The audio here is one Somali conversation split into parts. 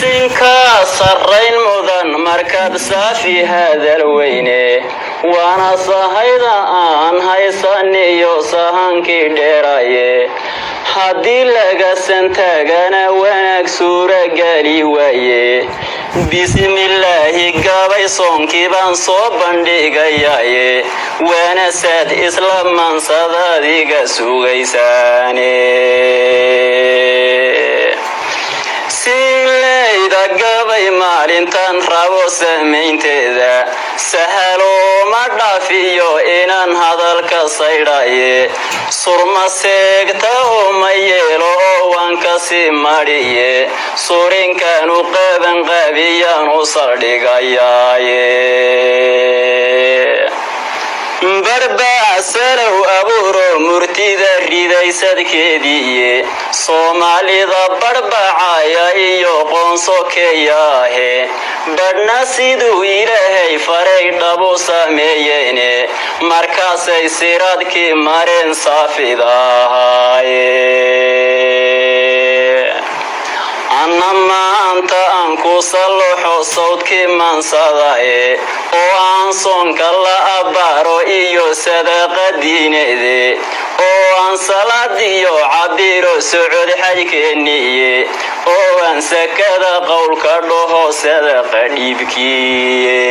bisinka sarrayn mudan markaad saafi hadalweyne waana sahayda aan haysaniyo sahankii dheeraye haddii laga santaagana wanaag suuragali waaye bismillaahi gabay soonkii baan soo bandhigayaye waana saad isla mansadaadiga sugaysaane silayda gabay maalintan rabo samaynteeda sahalo ma dhaafiyo inaan hadalka saydhaye surma seegta oo ma yeelo oo waan kasii madhiye surinkaanu qabanqaabiyaan u saldhigayaaye barbasalow abuuro murtida ridaysadkeediiye soomaalida barbacaya iyo qoonsokeeyaahe badhna siduu ilaahay faray dhabu sameeyeene markaasay siraadkii mareen saafidaahaye anna maanta aan ku salluxo sawdkii maansadaye oo aan soonka la abbaaro iyo sadaqa diineede oo aan salaadiyo cabiro socod xajkeeniye oo aan sakada qowlka dhaho sadaqa dhiibkiye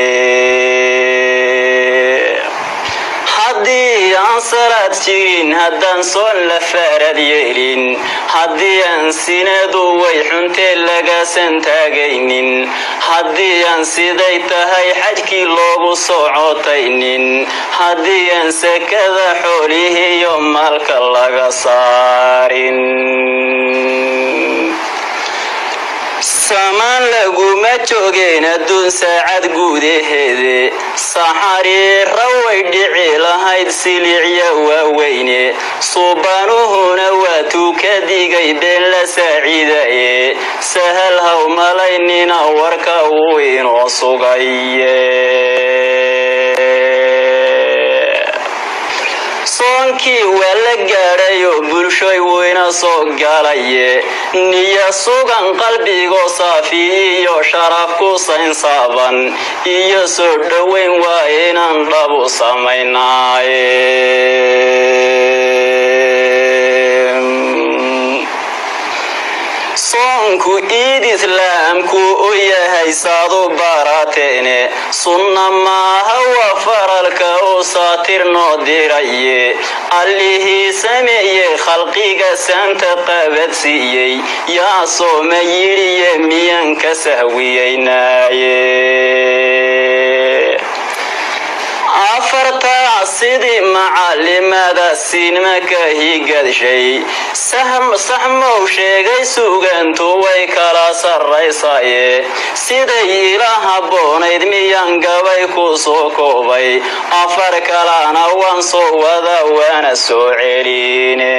haddii aan salaad jirin haddaan soon la faarad yeelin haddii aan sinadu way xuntee laga santaagaynin haddii aan siday tahay xajkii loogu socotaynin haddii aan sakada xoolihiiyo maalka laga saarin samaan laguma joogeen adduun saacad guudaheede saxariira way dhici lahayd silicya waaweyne suubaanuhuna waatuu ka digay been la saaciidaye sahal haw malaynina warka uu inoo sugaye soonkii waa la gaadhayo bulshoy weyna soo galaye niya sugan qalbigoo saafi iyo sharaf ku saynsaaban iyo soo dhoweyn waa inaan dhabu samaynaaye soonku iid islaamku u yahay saadu barateene sunna maaha waa faralka uu saatir noo diraye allihii sameeye khalqiga saanta qabadsiiyey yaa sooma yidhiye miyaan ka sahwiyeynaaye afartaa sidii macalimada siinma ka higadshay saxmow sheegay sugantu way kala sarraysaye siday ila habboonayd miyaan gabay ku soo koobay afar kalana waan soo wada waana soo celine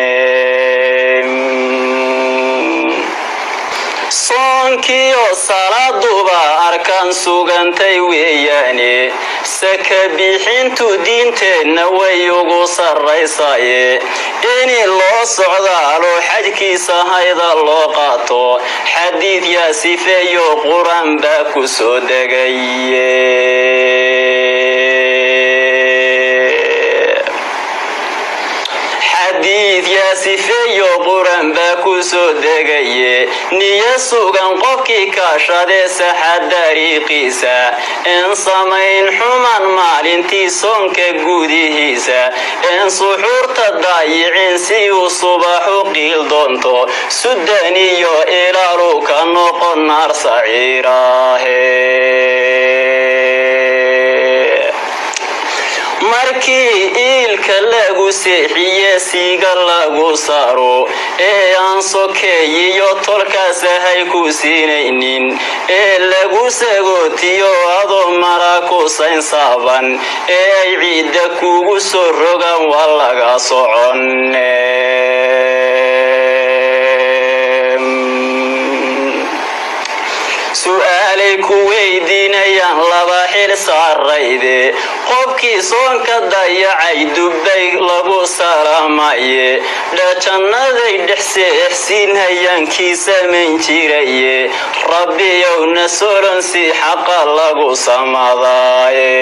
soonkiyo salaaduba arkaan sugantay weeyaane saka bixintu diinteenna way ugu sarraysaye ini loo socdaalo xajkiisa hayda loo qaato xadiid yaa sifeeyo qur-aan baa ku soo degaye xadiid yaa sifeeyo qur-aan baa ku soo degaye niyo sugan qofkii kaashadee saxa dariiqiisa een samayn xuman maalintii soonka gudihiisa een suxuurta daayicin si uu subaxu qiil doonto sudan iyo ilaalu ka noqon naar saciiraahe markii iilka lagu seexiye siiga lagu saaro ee aan sokeeyiyo tolkaasahay ku siinaynin ee lagu sagootiyo adoo mara ku saynsaaban ee ay ciidda kugu soo rogaan waa laga soconne su'aalay ku weydiinayaan laba xil saarayde qofkii soonka dayacay dubbay lagu salaamaye dhajannaday dhexse ihsiin hayaankii samayn jiraye rabbi yowna sulan si xaqa lagu samadaaye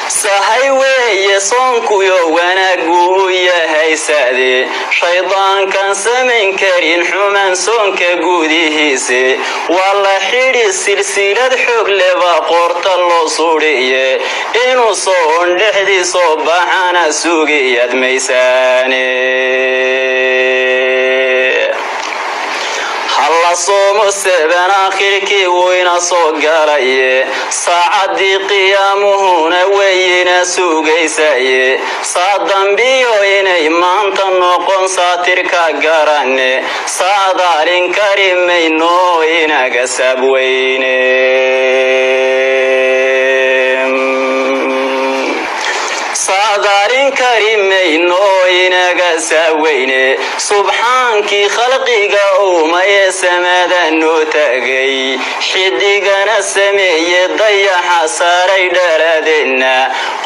sahay weeye soonkuyo wanaagu u yahay saade shaydaankan samayn karin xumaan soonka gudihiise waa la xidhi silsilad xoog leba qoorta loo sudhiye inuu soon dhexdii soo baxana sugiyad maysaane halla soomo seban aakhirkii wayna soo galaye saacadii qiyaamuhuna wayna sugaysaye saa dambiyo inay maanta noqon saatirka garanne saadaalin kari mayno inaga sabweyne saadaalin kari mayno inaga saaweyne subxaankii khalqiga uumaye samada noo tagay xidigana sameeye dayaxa saaray dhaladeenna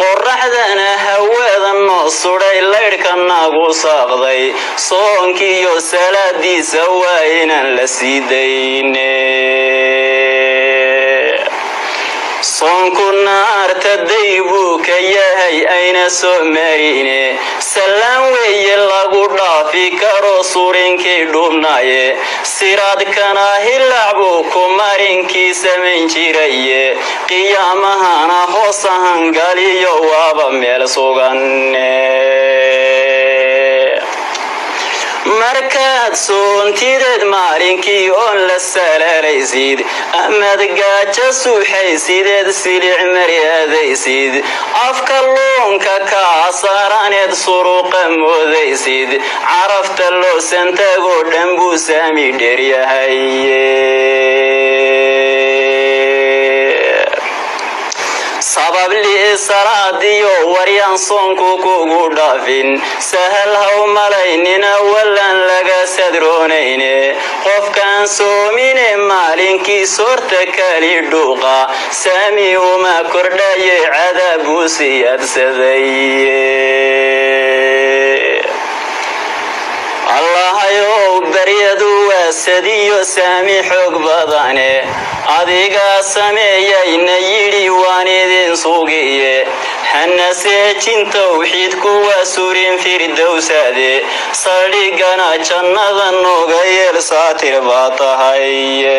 qoraxdana hawada noo sudhay laydhka nagu saaqday soonkiiyo salaadiisa waa inaan la sii dayne soonku naarta daybuu ka yahay ayna soo marine salaan weeye lagu dhaafi karo surinkii dhubnaye siraadkana hilac buu ku marinkii samayn jiraye qiyaamahana hoos ahangaliyo waaba meel suganne markaad soontideed maalinkii oon la salaalaysid amaad gaaja suuxaysideed silic maryaadaysid afka luunka kaa saaraneed suruqa moodaysid carafta loo santagoo dhan buu saami dheryahaye sabab lii salaadiyo waryaan soonku kugu dhaafin sahal haw malaynina wallaan laga sadroonayne qofkaan soomine maalinkii soorta kali dhuuqa saami uma kordhaye cadaabuu siyaadsaday allahayow baryadu waa sadiyo saami xoog badane adigaa sameeyayna yidhi waan idin sugiye hana seejin tawxiidku waa surin firdowsade saldhigana jannada nooga yeel saatir baa tahaye